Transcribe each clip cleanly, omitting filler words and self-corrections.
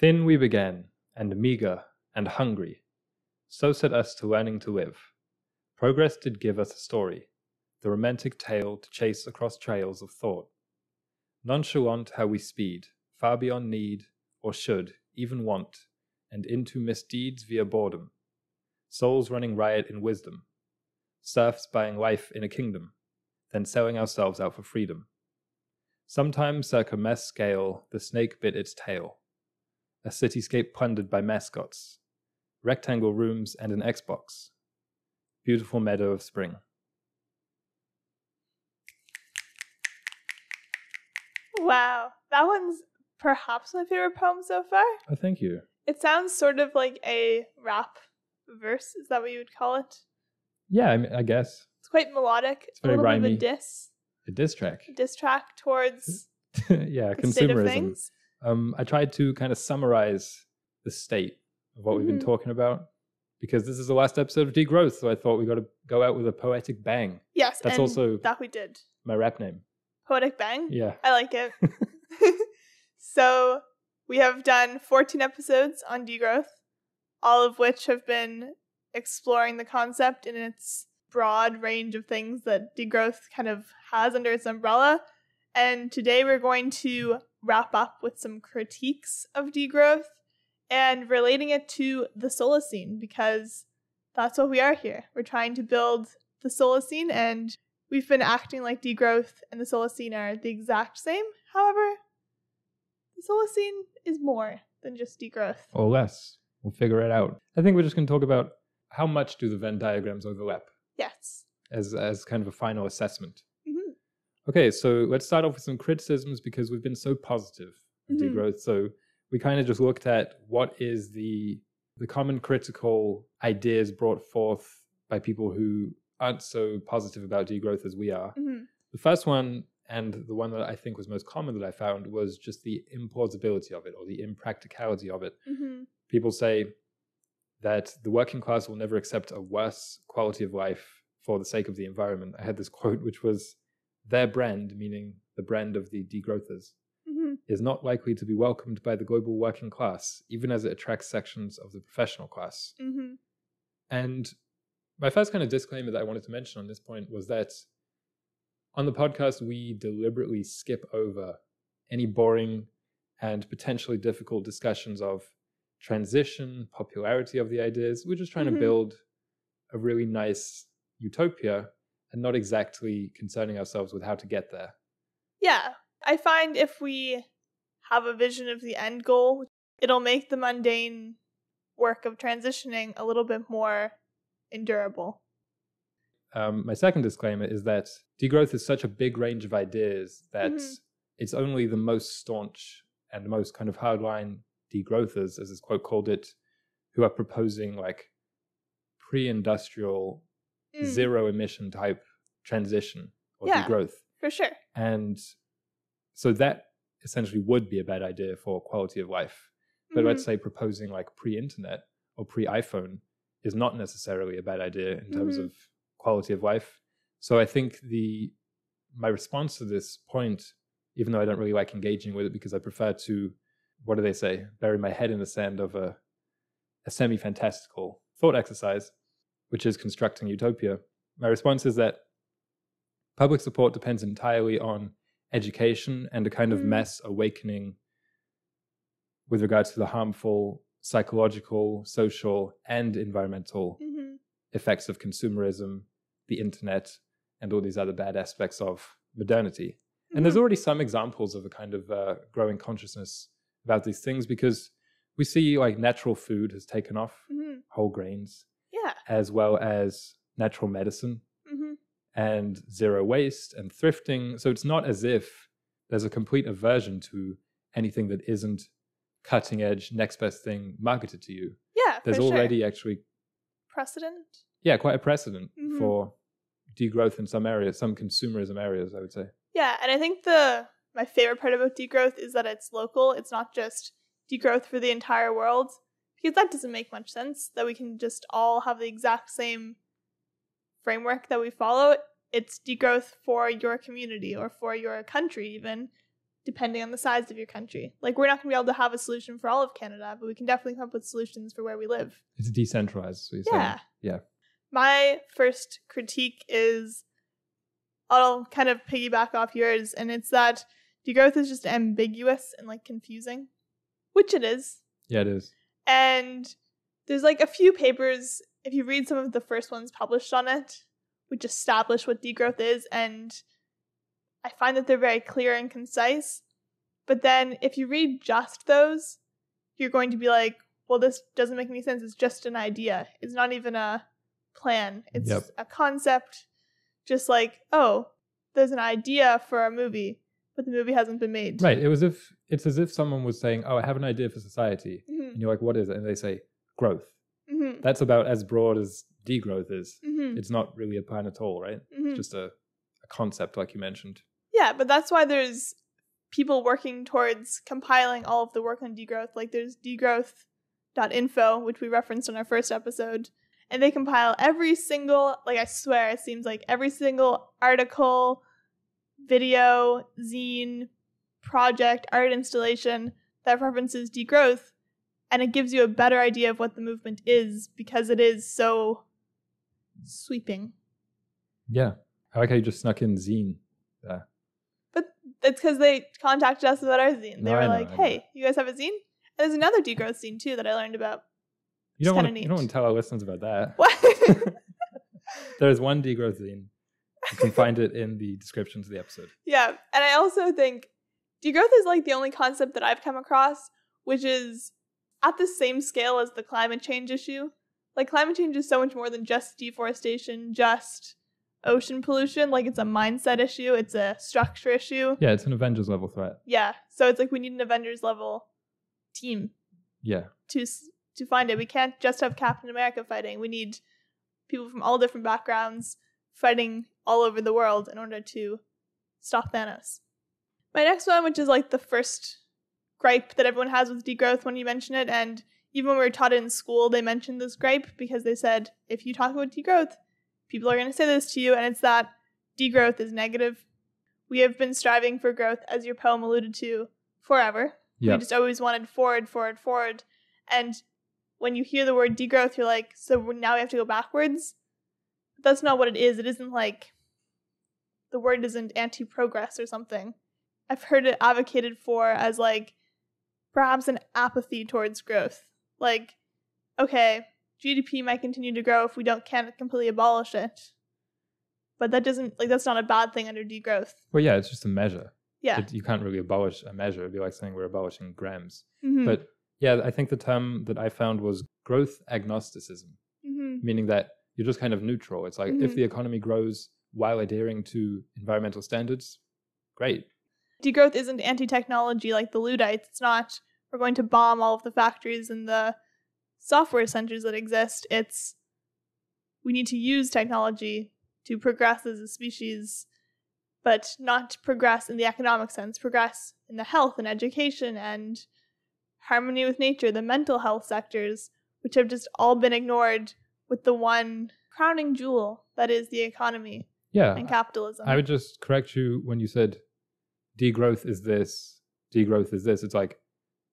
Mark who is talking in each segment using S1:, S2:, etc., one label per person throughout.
S1: Thin we began, and meagre, and hungry. So set us to learning to live. Progress did give us a story, the romantic tale to chase across trails of thought. Nonchalant how we speed, far beyond need, or should, even want, and into misdeeds via boredom. Souls running riot in wisdom. Serfs buying life in a kingdom, then selling ourselves out for freedom. Sometime circa mess scale, the snake bit its tail. A cityscape plundered by mascots. Rectangle rooms and an Xbox. Beautiful meadow of spring.
S2: Wow, that one's perhaps my favorite poem so far.
S1: Oh, thank you.
S2: It sounds sort of like a rap verse. Is that what you would call it?
S1: Yeah, I guess.
S2: It's quite melodic.
S1: It's very
S2: a little
S1: rhymey.
S2: bit of a diss.
S1: A diss track.
S2: A diss track towards
S1: Yeah,
S2: the state of
S1: consumerism.
S2: things.
S1: I tried to kind of summarize the state of what we've been talking about, because this is the last episode of Degrowth, so I thought we got to go out with a poetic bang.
S2: Yes,
S1: That's
S2: and
S1: also
S2: that we did.
S1: my rap name.
S2: Poetic Bang?
S1: Yeah.
S2: I like it. So we have done 14 episodes on degrowth, all of which have been exploring the concept in its broad range of things that degrowth kind of has under its umbrella. And today we're going to wrap up with some critiques of degrowth and relating it to the Solacene, because that's what we are here. We're trying to build the Solacene, and we've been acting like degrowth and the Solacene are the exact same. However, the Solacene is more than just degrowth.
S1: Or less. We'll figure it out. I think we're just going to talk about how much do the Venn diagrams overlap
S2: Yes.
S1: as kind of a final assessment.
S2: Mm-hmm.
S1: Okay, so let's start off with some criticisms, because we've been so positive of degrowth. So we kind of just looked at what is the common critical ideas brought forth by people who aren't so positive about degrowth as we are.
S2: Mm-hmm.
S1: The first one, and the one that I think was most common that I found, was just the implausibility of it, or the impracticality of it.
S2: Mm-hmm.
S1: People say that the working class will never accept a worse quality of life for the sake of the environment. I had this quote, which was, their brand, meaning the brand of the degrowthers, is not likely to be welcomed by the global working class, even as it attracts sections of the professional class.
S2: Mm-hmm.
S1: And my first kind of disclaimer that I wanted to mention on this point was that on the podcast, we deliberately skip over any boring and potentially difficult discussions of transition, popularity of the ideas. We're just trying to build a really nice utopia and not exactly concerning ourselves with how to get there. Yeah.
S2: I find if we have a vision of the end goal, it'll make the mundane work of transitioning a little bit more endurable.
S1: My second disclaimer is that degrowth is such a big range of ideas that it's only the most staunch and the most kind of hardline degrowthers, as this quote called it, who are proposing like pre-industrial zero emission type transition or degrowth.
S2: For sure.
S1: And so that essentially would be a bad idea for quality of life. But let's say proposing like pre-internet or pre-iPhone is not necessarily a bad idea in terms of quality of life. So I think my response to this point, even though I don't really like engaging with it because I prefer to, what do they say, bury my head in the sand of a semi-fantastical thought exercise, which is constructing utopia. My response is that public support depends entirely on education and a kind of mass awakening with regards to the harmful psychological, social, and environmental effects of consumerism, the internet, and all these other bad aspects of modernity. And there's already some examples of a kind of growing consciousness about these things, because we see like natural food has taken off, whole grains, as well as natural medicine and zero waste and thrifting. So it's not as if there's a complete aversion to anything that isn't cutting edge, next best thing marketed to you.
S2: Yeah,
S1: there's already actually
S2: precedent.
S1: Yeah, quite a precedent for degrowth in some areas, some consumerism areas, I would say.
S2: Yeah, and I think my favorite part about degrowth is that it's local. It's not just degrowth for the entire world, because that doesn't make much sense, that we can just all have the exact same framework that we follow. It's degrowth for your community or for your country even. depending on the size of your country. Like, we're not going to be able to have a solution for all of Canada, but we can definitely come up with solutions for where we live.
S1: It's decentralized, so you're
S2: Yeah.
S1: saying. Yeah.
S2: My first critique is, I'll kind of piggyback off yours, and it's that degrowth is just ambiguous and like confusing, which it is.
S1: Yeah, it is.
S2: And there's like a few papers, if you read some of the first ones published on it, which establish what degrowth is, and I find that they're very clear and concise. But then if you read just those, you're going to be like, well, this doesn't make any sense. It's just an idea. It's not even a plan. It's just a concept. Just like, oh, there's an idea for a movie, but the movie hasn't been made.
S1: Right. It's as if someone was saying, oh, I have an idea for society. Mm-hmm. And you're like, what is it? And they say, growth. Mm-hmm. That's about as broad as degrowth is. Mm-hmm. It's not really a plan at all, right? Mm-hmm. It's just a concept, like you mentioned.
S2: Yeah, but that's why there's people working towards compiling all of the work on degrowth. Like, there's degrowth.info, which we referenced in our first episode. And they compile every single, like, I swear, it seems like every single article, video, zine, project, art installation that references degrowth. And it gives you a better idea of what the movement is because it is so sweeping.
S1: Yeah. I like how you just snuck in zine there.
S2: But it's because they contacted us about our zine. They were like, hey, you guys have a zine? And there's another degrowth zine, too, that I learned about.
S1: You don't want to tell our listeners about that.
S2: What?
S1: There's one degrowth zine. You can find it in the description to the episode.
S2: Yeah. And I also think degrowth is like the only concept that I've come across, which is at the same scale as the climate change issue. Like, climate change is so much more than just deforestation, just ocean pollution. Like, it's a mindset issue. It's a structure issue.
S1: Yeah, it's an Avengers level threat.
S2: Yeah. So it's like we need an Avengers level team.
S1: Yeah.
S2: To find it. We can't just have Captain America fighting. We need people from all different backgrounds fighting all over the world in order to stop Thanos. My next one, which is like the first gripe that everyone has with degrowth when you mention it, and even when we were taught it in school, they mentioned this gripe because they said, if you talk about degrowth, people are going to say this to you, and it's that degrowth is negative. We have been striving for growth, as your poem alluded to, forever. Yep. We just always wanted forward. And when you hear the word degrowth, you're like, so now we have to go backwards? But that's not what it is. It isn't like, the word isn't anti-progress or something. I've heard it advocated for as like, perhaps an apathy towards growth. Like, okay, GDP might continue to grow if we can't completely abolish it. But that doesn't, like, that's not a bad thing under degrowth.
S1: Well, yeah, it's just a measure.
S2: Yeah.
S1: You can't really abolish a measure. It'd be like saying we're abolishing grams. Mm-hmm. But yeah, I think the term that I found was growth agnosticism, meaning that you're just kind of neutral. It's like, if the economy grows while adhering to environmental standards, great.
S2: Degrowth isn't anti-technology like the Luddites. It's not, we're going to bomb all of the factories and the software centers that exist. It's, we need to use technology to progress as a species, but not progress in the economic sense, progress in the health and education and harmony with nature, the mental health sectors, which have just all been ignored with the one crowning jewel that is the economy and capitalism.
S1: I would just correct you when you said degrowth is this, degrowth is this. It's like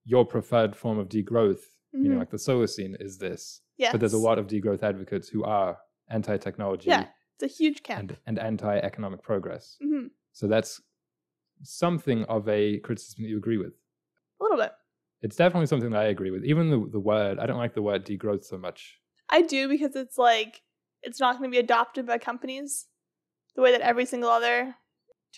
S1: your preferred form of degrowth, you know, like the Solacene is this.
S2: Yes.
S1: But there's a lot of degrowth advocates who are anti-technology.
S2: Yeah, it's a huge camp.
S1: And anti-economic progress. Mm-hmm. So that's something of a criticism that you agree with.
S2: A little bit.
S1: It's definitely something that I agree with. Even the word, I don't like the word degrowth so much.
S2: I do, because it's like, it's not going to be adopted by companies the way that every single other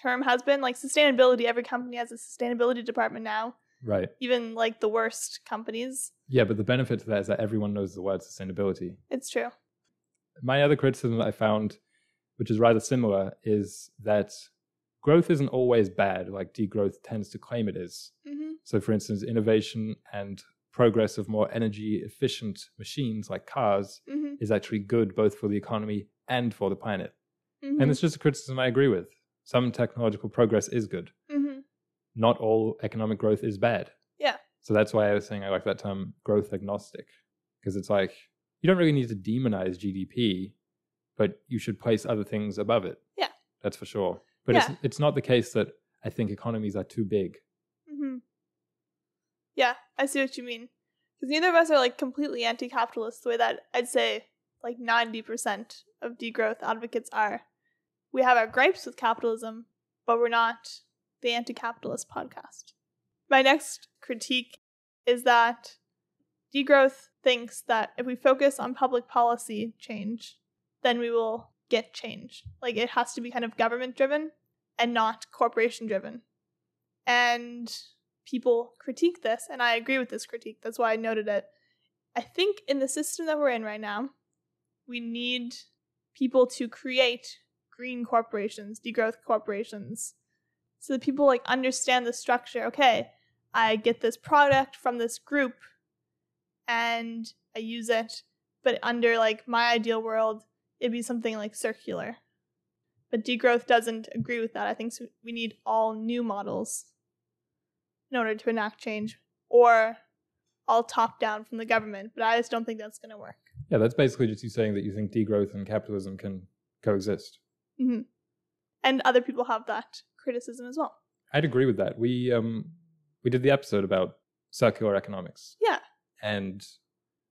S2: term has been. Like sustainability, every company has a sustainability department now.
S1: Right.
S2: Even like the worst companies.
S1: Yeah, but the benefit to that is that everyone knows the word sustainability.
S2: It's true.
S1: My other criticism that I found, which is rather similar, is that growth isn't always bad, like degrowth tends to claim it is. Mm-hmm. So for instance, innovation and progress of more energy efficient machines like cars is actually good both for the economy and for the planet. Mm-hmm. And it's just a criticism I agree with. Some technological progress is good. Mm-hmm. Not all economic growth is bad.
S2: Yeah.
S1: So that's why I was saying I like that term growth agnostic, because it's like, you don't really need to demonize GDP, but you should place other things above it.
S2: Yeah.
S1: That's for sure. But it's not the case that I think economies are too big.
S2: Mm-hmm. Yeah, I see what you mean. Because neither of us are like completely anti-capitalist the way that I'd say like 90% of degrowth advocates are. We have our gripes with capitalism, but we're not the anti-capitalist podcast. My next critique is that degrowth thinks that if we focus on public policy change, then we will get change. Like, it has to be kind of government-driven and not corporation-driven. And people critique this, and I agree with this critique. That's why I noted it. I think in the system that we're in right now, we need people to create green corporations, degrowth corporations, so that people like understand the structure. Okay, I get this product from this group and I use it, but under like my ideal world, it'd be something like circular. But degrowth doesn't agree with that. I think we need all new models in order to enact change, or all top down from the government. But I just don't think that's going to work.
S1: Yeah, that's basically just you saying that you think degrowth and capitalism can coexist.
S2: Mm-hmm. And other people have that criticism as well.
S1: I'd agree with that. We did the episode about circular economics.
S2: Yeah.
S1: And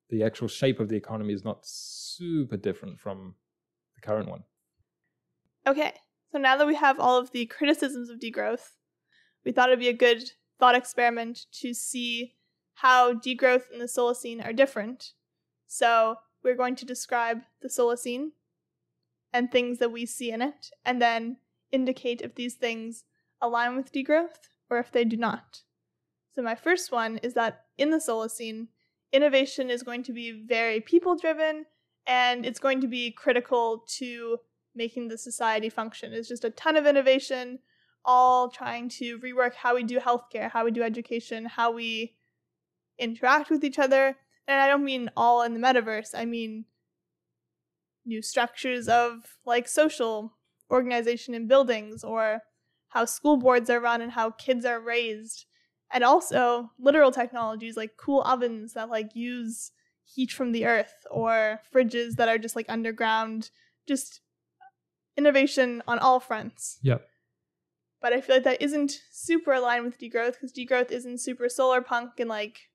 S1: the actual shape of the economy is not super different from the current one.
S2: Okay, so now that we have all of the criticisms of degrowth, we thought it'd be a good thought experiment to see how degrowth and the Solacene are different. So we're going to describe the Solacene and things that we see in it, and then indicate if these things align with degrowth or if they do not. So my first one is that in the Solacene, innovation is going to be very people-driven, and it's going to be critical to making the society function. It's just a ton of innovation, all trying to rework how we do healthcare, how we do education, how we interact with each other. And I don't mean all in the metaverse. I mean new structures of like social organization in buildings, or how school boards are run and how kids are raised. And also literal technologies like cool ovens that like use heat from the earth, or fridges that are just like underground. Just innovation on all fronts.
S1: Yep.
S2: But I feel like that isn't super aligned with degrowth, because degrowth isn't super solar punk and like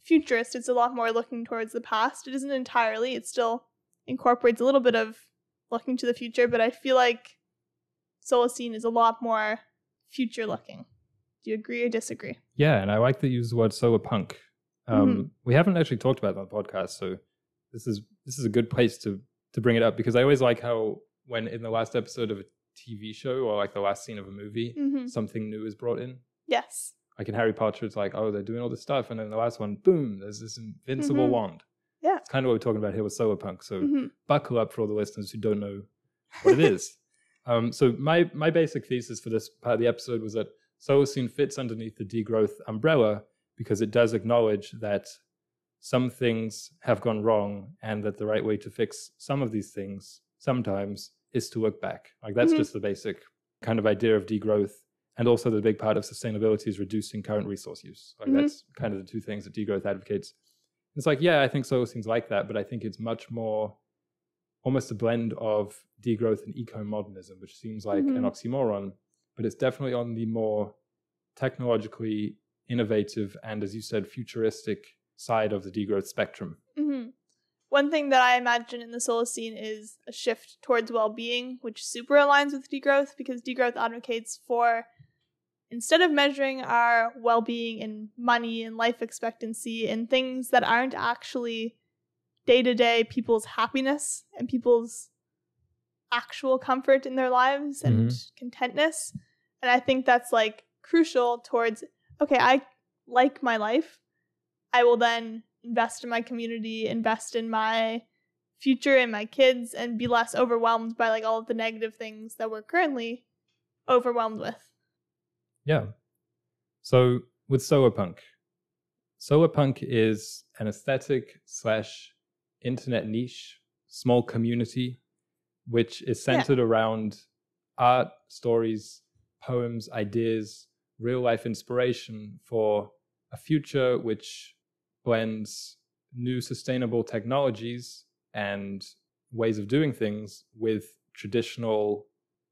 S2: futurist. It's a lot more looking towards the past. It isn't entirely. It still incorporates a little bit of looking to the future, but I feel like Solacene is a lot more future looking. Do you agree or disagree?
S1: Yeah, and I like that you use the word solar punk. We haven't actually talked about it on the podcast, so this is a good place to bring it up, because I always like how when in the last episode of a TV show or like the last scene of a movie, something new is brought in.
S2: Yes.
S1: Like in Harry Potter, it's like, oh, they're doing all this stuff, and then the last one, boom, there's this invincible wand.
S2: Yeah.
S1: It's kind of what we're talking about here with solar punk. So buckle up for all the listeners who don't know what it is. So my basic thesis for this part of the episode was that Solacene fits underneath the degrowth umbrella because it does acknowledge that some things have gone wrong, and that the right way to fix some of these things sometimes is to look back. Like that's just the basic kind of idea of degrowth. And also the big part of sustainability is reducing current resource use. Like that's kind of the two things that degrowth advocates. It's like, yeah, I think Solacene's like that, but I think it's much more almost a blend of degrowth and eco-modernism, which seems like an oxymoron, but it's definitely on the more technologically innovative and, as you said, futuristic side of the degrowth spectrum.
S2: One thing that I imagine in the Solacene is a shift towards well-being, which super aligns with degrowth, because degrowth advocates for, instead of measuring our well-being in money and life expectancy and things that aren't actually day-to-day people's happiness and people's actual comfort in their lives and contentness. And I think that's like crucial towards, okay, I like my life. I will then invest in my community, invest in my future and my kids, and be less overwhelmed by like all of the negative things that we're currently overwhelmed with.
S1: Yeah. So with solar punk is an aesthetic / internet niche, small community, which is centered around art, stories, poems, ideas, real life inspiration for a future which blends new sustainable technologies and ways of doing things with traditional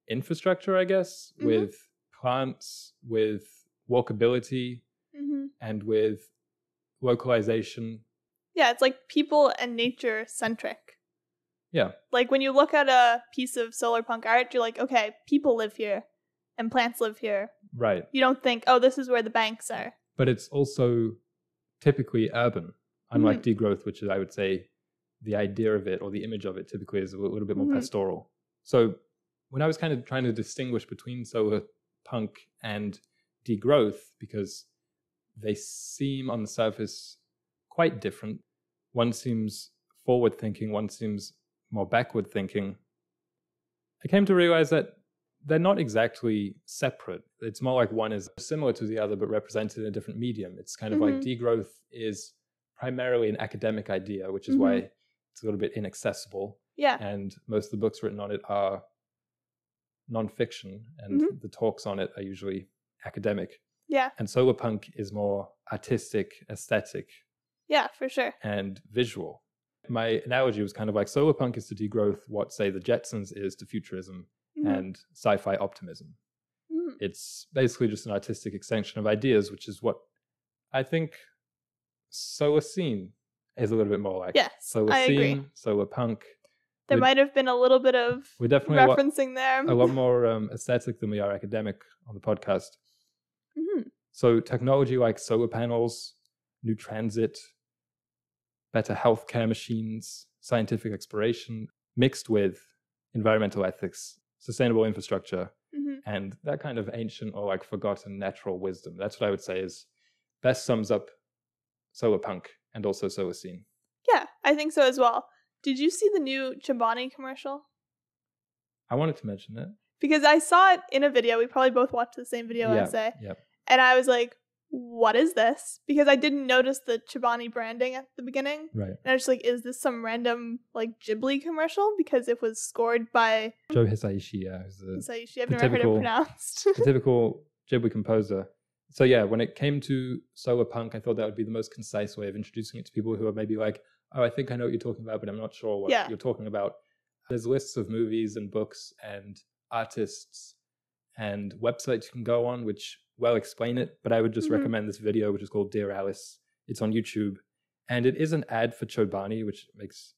S1: infrastructure, I guess, with plants, with walkability, and with localization.
S2: Yeah, it's like people and nature centric.
S1: Yeah.
S2: Like when you look at a piece of solar punk art, you're like, okay, people live here and plants live here.
S1: Right.
S2: You don't think, oh, this is where the banks are.
S1: But it's also typically urban, unlike degrowth, which is, I would say, the idea of it or the image of it typically is a little bit more pastoral. So when I was kind of trying to distinguish between solar punk and degrowth, because they seem on the surface quite different. One seems forward thinking, one seems more backward thinking. I came to realize that they're not exactly separate. It's more like one is similar to the other, but represented in a different medium. It's kind of like degrowth is primarily an academic idea, which is why it's a little bit inaccessible.
S2: Yeah.
S1: And most of the books written on it are nonfiction, and the talks on it are usually academic.
S2: Yeah.
S1: And solar punk is more artistic, aesthetic.
S2: Yeah, for sure.
S1: And visual. My analogy was kind of like solar punk is to degrowth what, say, the Jetsons is to futurism and sci-fi optimism. It's basically just an artistic extension of ideas, which is what I think Solacene is a little bit more like.
S2: Yes, I agree.
S1: Solacene, solar punk.
S2: There might have been a little bit of
S1: we're definitely
S2: referencing there.
S1: A lot more aesthetic than we are academic on the podcast. So technology like solar panels, new transit, better healthcare machines, scientific exploration, mixed with environmental ethics, sustainable infrastructure, and that kind of ancient or like forgotten natural wisdom. That's what I would say is best sums up solar punk and also Solacene.
S2: Yeah, I think so as well. Did you see the new Chobani commercial?
S1: I wanted to mention it.
S2: Because I saw it in a video. We probably both watched the same video, I'd say.
S1: Yeah.
S2: And I was like, what is this? Because I didn't notice the Chobani branding at the beginning.
S1: Right.
S2: And I was just like, is this some random like Ghibli commercial? Because it was scored by
S1: Joe Hisaishi.
S2: Hisaishi, I've never heard it pronounced.
S1: The typical Ghibli composer. So yeah, when it came to solar punk, I thought that would be the most concise way of introducing it to people who are maybe like, oh, I think I know what you're talking about, but I'm not sure what you're talking about. There's lists of movies and books and artists and websites you can go on which well explain it, but I would just recommend this video, which is called Dear Alice. It's on YouTube, and it is an ad for Chobani, which makes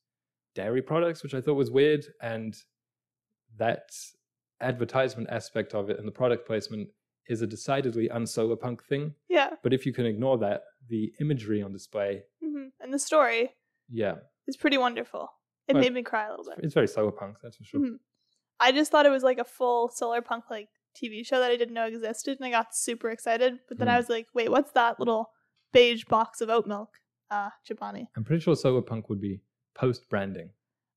S1: dairy products, which I thought was weird, and that advertisement aspect of it and the product placement is a decidedly unsolar punk thing.
S2: Yeah.
S1: But if you can ignore that, the imagery on display
S2: and the story is pretty wonderful. It made me cry a little bit.
S1: It's very solar punk, that's for sure.
S2: I just thought it was like a full solar punk like TV show that I didn't know existed, and I got super excited. But then I was like, wait, what's that little beige box of oat milk? Chobani.
S1: I'm pretty sure solar punk would be post-branding.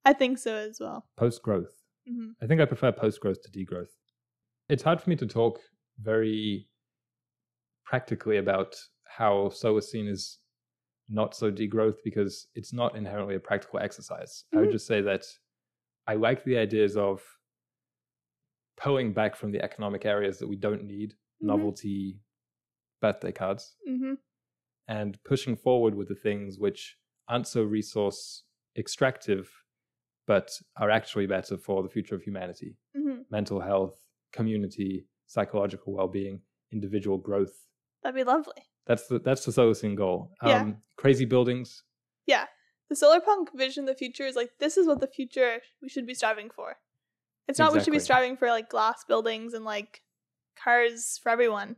S2: I think so as well.
S1: Post-growth. I think I prefer post-growth to degrowth. It's hard for me to talk very practically about how Solacene is not so degrowth because it's not inherently a practical exercise. I would just say that I like the ideas of pulling back from the economic areas that we don't need, novelty birthday cards, and pushing forward with the things which aren't so resource extractive, but are actually better for the future of humanity. Mental health, community, psychological well-being, individual growth. That'd
S2: be lovely.
S1: That's the Solacene goal. Crazy buildings.
S2: Yeah. The solar punk vision of the future is like, this is what the future we should be striving for. It's not we should be striving for like glass buildings and like cars for everyone. We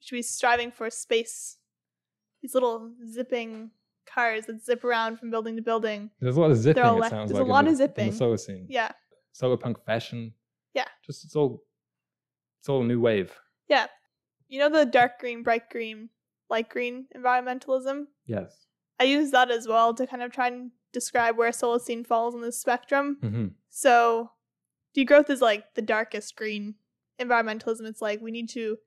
S2: should be striving for space. These little zipping cars that zip around from building to building.
S1: There's a lot of zipping, it sounds like.
S2: There's a lot of zipping.
S1: In the Solacene.
S2: Yeah.
S1: Solar punk fashion.
S2: Yeah.
S1: Just it's all a new wave.
S2: Yeah. You know the dark green, bright green, light green environmentalism?
S1: Yes.
S2: I use that as well to kind of try and describe where Solacene falls on this spectrum. So degrowth is like the darkest green environmentalism. It's like we need to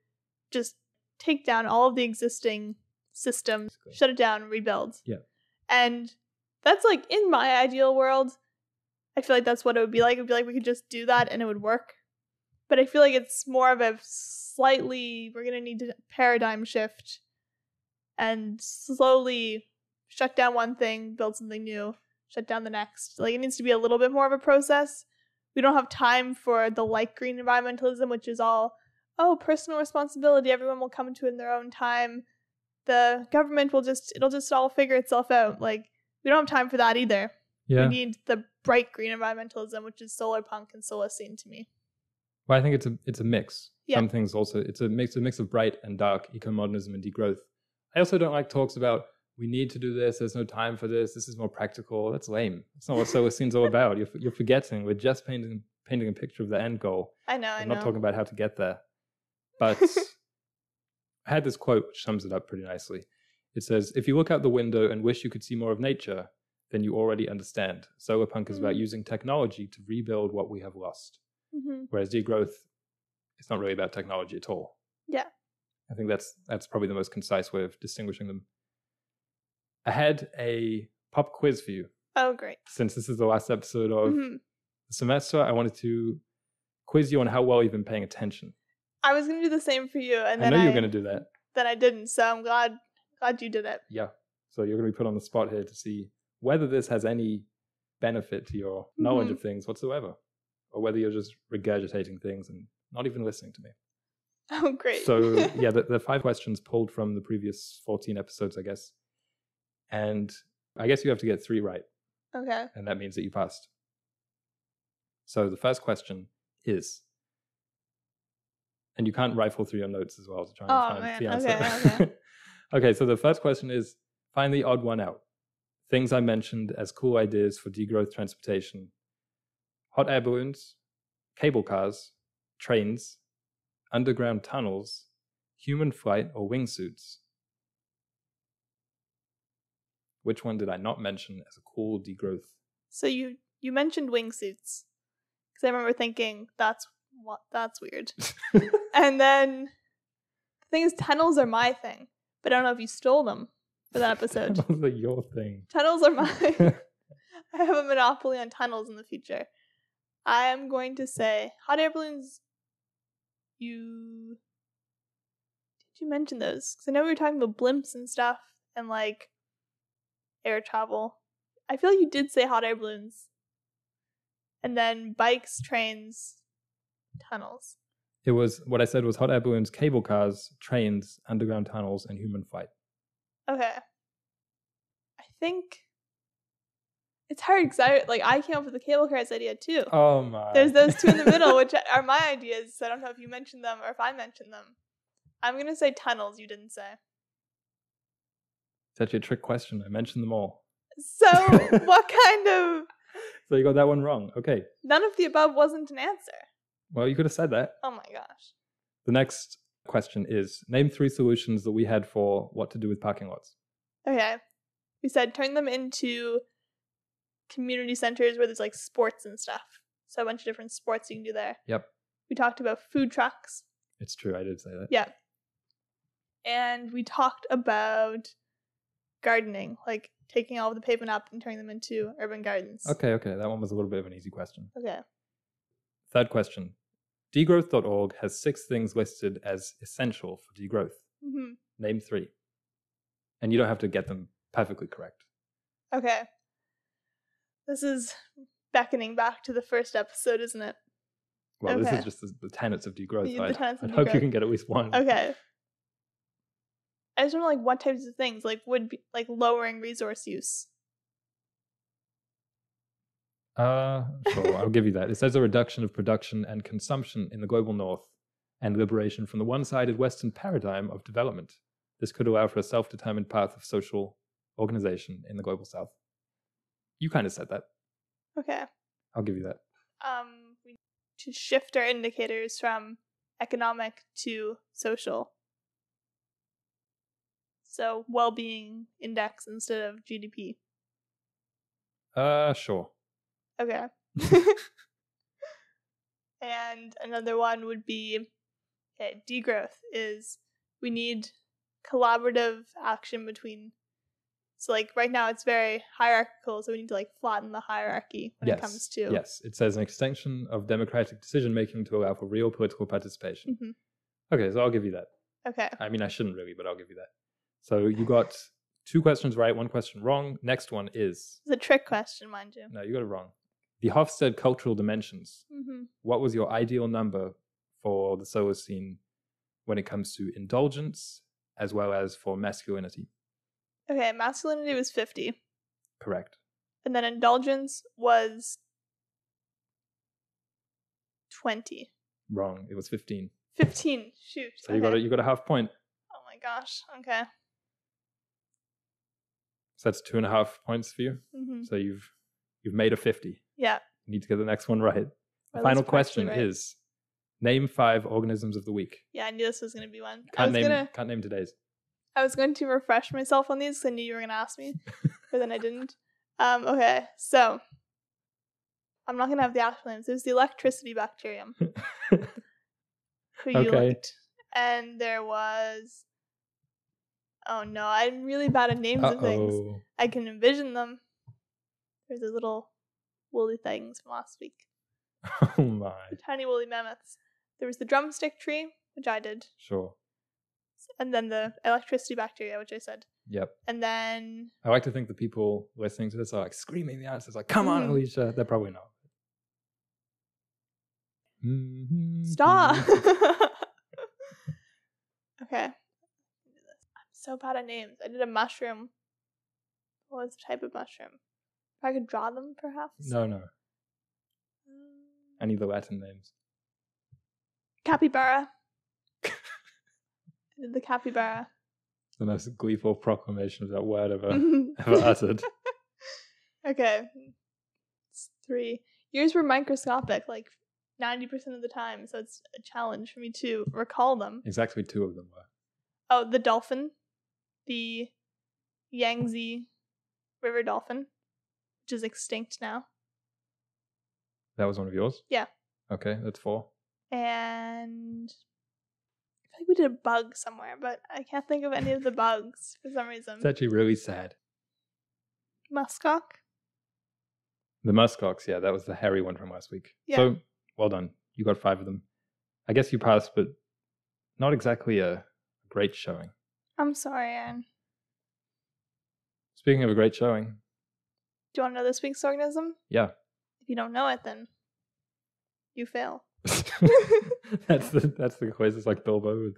S2: just take down all of the existing systems, shut it down, rebuild.
S1: Yeah.
S2: And that's like in my ideal world, I feel like that's what it would be like. It would be like we could just do that and it would work. But I feel like it's more of a slightly, we're going to need a paradigm shift and slowly shut down one thing, build something new, shut down the next. Like it needs to be a little bit more of a process. We don't have time for the light green environmentalism, which is all, personal responsibility. Everyone will come to it in their own time. the government will it'll just all figure itself out. Like, we don't have time for that either.
S1: Yeah.
S2: We need the bright green environmentalism, which is solar punk and Solacene to me.
S1: Well, I think it's a mix.
S2: Yeah.
S1: Some things also, it's a mix of bright and dark, eco-modernism and degrowth. I also don't like talks about, we need to do this, there's no time for this is more practical. That's lame. That's not what Solacene's all about. You're forgetting. We're just painting a picture of the end goal.
S2: I know.
S1: We're not talking about how to get there. But I had this quote which sums it up pretty nicely. It says, if you look out the window and wish you could see more of nature, then you already understand. Solar punk is about using technology to rebuild what we have lost. Whereas degrowth, it's not really about technology at all.
S2: Yeah.
S1: I think that's probably the most concise way of distinguishing them. I had a pop quiz for you.
S2: Oh, great.
S1: Since this is the last episode of the semester, I wanted to quiz you on how well you've been paying attention.
S2: I was going to do the same for you. And then
S1: I know you were going to do that.
S2: Then I didn't, so I'm glad you did it.
S1: Yeah. So you're going to be put on the spot here to see whether this has any benefit to your knowledge of things whatsoever, or whether you're just regurgitating things and not even listening to me.
S2: Oh, great.
S1: So, yeah, the 5 questions pulled from the previous 14 episodes, I guess. And I guess you have to get 3 right.
S2: Okay.
S1: And that means that you passed. So the first question is, and you can't rifle through your notes as well to try and find the answer.
S2: Okay.
S1: Okay, so the first question is, find the odd one out. Things I mentioned as cool ideas for degrowth transportation: hot air balloons, cable cars, trains, underground tunnels, human flight, or wingsuits. Which one did I not mention as a cool degrowth?
S2: So you mentioned wingsuits, because I remember thinking that's weird. And then the thing is, tunnels are my thing, but I don't know if you stole them for that episode.
S1: Tunnels are your thing.
S2: Tunnels are mine. I have a monopoly on tunnels in the future. I am going to say hot air balloons. Did you mention those? Because I know we were talking about blimps and stuff and like air travel. I feel like you did say hot air balloons. And then bikes, trains, tunnels.
S1: It was, what I said was hot air balloons, cable cars, trains, underground tunnels, and human flight.
S2: Okay. I think it's hard because I came up with the cable cars idea too.
S1: Oh my.
S2: There's those 2 in the middle, which are my ideas. So I don't know if you mentioned them or if I mentioned them. I'm going to say tunnels, you didn't say.
S1: It's actually a trick question. I mentioned them all.
S2: So what kind of...
S1: So you got that one wrong. Okay.
S2: None of the above wasn't an answer.
S1: Well, you could have said that.
S2: Oh my gosh.
S1: The next question is, name 3 solutions that we had for what to do with parking lots.
S2: Okay. We said turn them into community centers where there's like sports and stuff. So a bunch of different sports you can do there.
S1: Yep.
S2: We talked about food trucks.
S1: It's true. I did say that.
S2: Yeah. And we talked about gardening, like taking all of the pavement up and turning them into urban gardens.
S1: Okay. That one was a little bit of an easy question.
S2: Okay.
S1: Third question. Degrowth.org has 6 things listed as essential for degrowth. Name 3. And you don't have to get them perfectly correct.
S2: Okay. This is beckoning back to the first episode, isn't it?
S1: Well,
S2: Okay.
S1: This is just the tenets of degrowth.
S2: The
S1: I'd hope you can get at least one.
S2: Okay. I just don't know, like, what types of things, like, would be, like, lowering resource use.
S1: Sure, I'll give you that. It says a reduction of production and consumption in the global north and liberation from the one-sided Western paradigm of development. This could allow for a self-determined path of social organization in the global south. You kind of said that.
S2: Okay.
S1: I'll give you that.
S2: We need to shift our indicators from economic to social. So, well-being index instead of GDP.
S1: Sure.
S2: Okay. And another one would be, degrowth is we need collaborative action between, so like right now it's very hierarchical, so we need to like flatten the hierarchy when it comes to.
S1: Yes, it says an extension of democratic decision making to allow for real political participation. Okay, so I'll give you that.
S2: Okay.
S1: I mean, I shouldn't really, but I'll give you that. So you got 2 questions right, 1 question wrong. Next one is...
S2: It's a trick question, mind you.
S1: No, you got it wrong. The Hofstede cultural dimensions. What was your ideal number for the Solacene when it comes to indulgence, as well as for masculinity.
S2: Okay, masculinity was 50.
S1: Correct.
S2: And then indulgence was 20.
S1: Wrong. It was 15.
S2: 15. Shoot.
S1: So you got a half point.
S2: Oh my gosh. Okay.
S1: So that's 2.5 points for you.
S2: Mm-hmm.
S1: So you've made a 50.
S2: Yeah.
S1: You need to get the next one right. The
S2: Or
S1: final
S2: that's
S1: question
S2: partially right.
S1: is, name 5 organisms of the week.
S2: Yeah, I knew this was going to be one.
S1: Can't name today's.
S2: I was going to refresh myself on these because I knew you were going to ask me, but then I didn't. Okay, so I'm not going to have the actual names. It was the electricity bacterium. Who you
S1: Okay.
S2: liked. And there was... Oh no, I'm really bad at names of things. I can envision them. There's the little woolly things from last week.
S1: Oh my.
S2: The tiny woolly mammoths. There was the drumstick tree, which I did.
S1: Sure.
S2: And then the electricity bacteria, which I said.
S1: Yep.
S2: And then...
S1: I like to think the people listening to this are like screaming the answers, like, come on, Alicia. They're probably not.
S2: Stop! Okay. I'm so bad at names. I did a mushroom. What was the type of mushroom? If I could draw them, perhaps?
S1: No. Any of the Latin names.
S2: Capybara. I did the capybara.
S1: The most gleeful proclamation of that word ever uttered.
S2: Okay. It's 3. Yours were microscopic, like 90% of the time, so it's a challenge for me to recall them.
S1: Exactly 2 of them were.
S2: Oh, the dolphin. The Yangtze river dolphin, which is extinct now.
S1: That was one of yours?
S2: Yeah.
S1: Okay, that's 4.
S2: And I feel like we did a bug somewhere, but I can't think of any of the bugs for some reason.
S1: It's actually really sad.
S2: Muskox?
S1: The muskox, yeah, that was the hairy one from last week.
S2: Yeah.
S1: So, well done. You got 5 of them. I guess you passed, but not exactly a great showing.
S2: I'm sorry, Aaron.
S1: Speaking of a great showing.
S2: Do you want to know this week's organism?
S1: Yeah.
S2: If you don't know it, then you fail.
S1: That's the quiz. It's like Bilbo with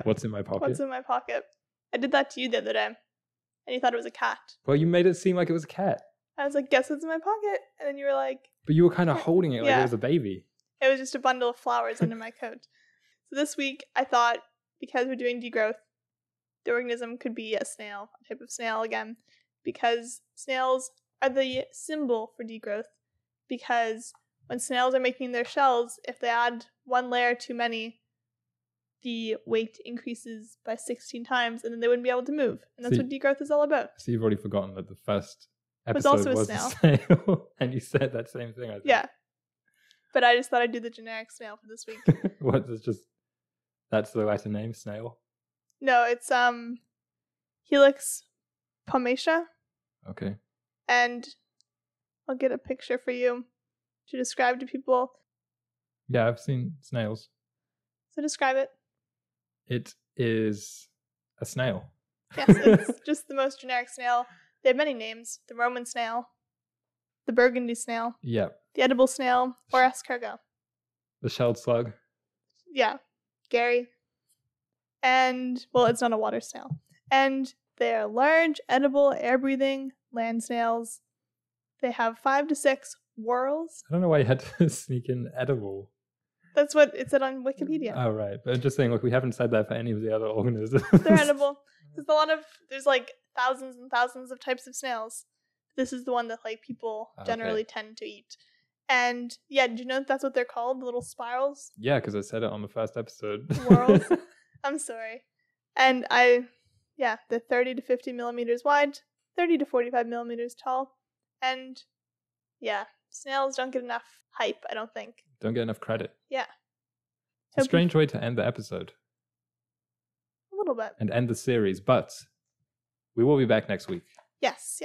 S1: what's in my pocket.
S2: What's in my pocket? I did that to you the other day, and you thought it was a cat.
S1: Well, you made it seem like it was a cat.
S2: I was like, guess what's in my pocket? And then you were like...
S1: But you were kind of holding it like it was a baby.
S2: It was just a bundle of flowers under my coat. So this week, I thought, because we're doing degrowth, the organism could be a snail, a type of snail again, because snails are the symbol for degrowth, because when snails are making their shells, if they add 1 layer too many, the weight increases by 16 times, and then they wouldn't be able to move. And that's what degrowth is all about.
S1: So you've already forgotten that the first
S2: episode
S1: also
S2: was
S1: a snail. And you said that same thing, I think.
S2: Yeah. But I just thought I'd do the generic snail for this week.
S1: What? That's the Latin name, snail?
S2: No, it's Helix pomatia.
S1: Okay.
S2: And I'll get a picture for you to describe to people.
S1: Yeah, I've seen snails.
S2: So describe it.
S1: It is a snail.
S2: Yes, it's just the most generic snail. They have many names. The Roman snail, the burgundy snail,
S1: yeah,
S2: the edible snail, or escargot.
S1: The shelled slug.
S2: Yeah, Gary. And, well, it's not a water snail. And they are large, edible, air-breathing land snails. They have 5 to 6 whorls.
S1: I don't know why you had to sneak in edible.
S2: That's what it said on Wikipedia.
S1: Oh, right. But I'm just saying, look, we haven't said that for any of the other organisms.
S2: They're edible. There's like thousands and thousands of types of snails. This is the one that like people generally tend to eat. And yeah, did you know that's what they're called? The little spirals?
S1: Yeah, because I said it on the first episode.
S2: Whorls. I'm sorry. And they're 30 to 50 millimeters wide, 30 to 45 millimeters tall. And yeah, snails don't get enough hype, I don't think.
S1: Don't get enough credit.
S2: Yeah.
S1: It's a strange way to end the episode.
S2: A little bit.
S1: And end the series, but we will be back next week.
S2: Yes.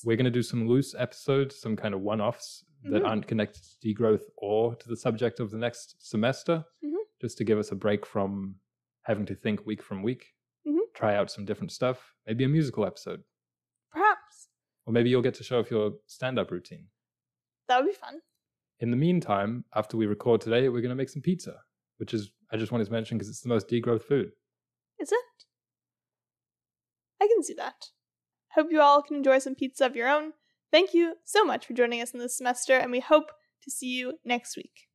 S1: We're going to do some loose episodes, some kind of one-offs that aren't connected to degrowth or to the subject of the next semester, just to give us a break from having to think week from week, try out some different stuff, maybe a musical episode.
S2: Perhaps.
S1: Or maybe you'll get to show off your stand-up routine.
S2: That would be fun.
S1: In the meantime, after we record today, we're going to make some pizza, which is, I just wanted to mention because it's the most degrowth food.
S2: Is it? I can see that. Hope you all can enjoy some pizza of your own. Thank you so much for joining us in this semester, and we hope to see you next week.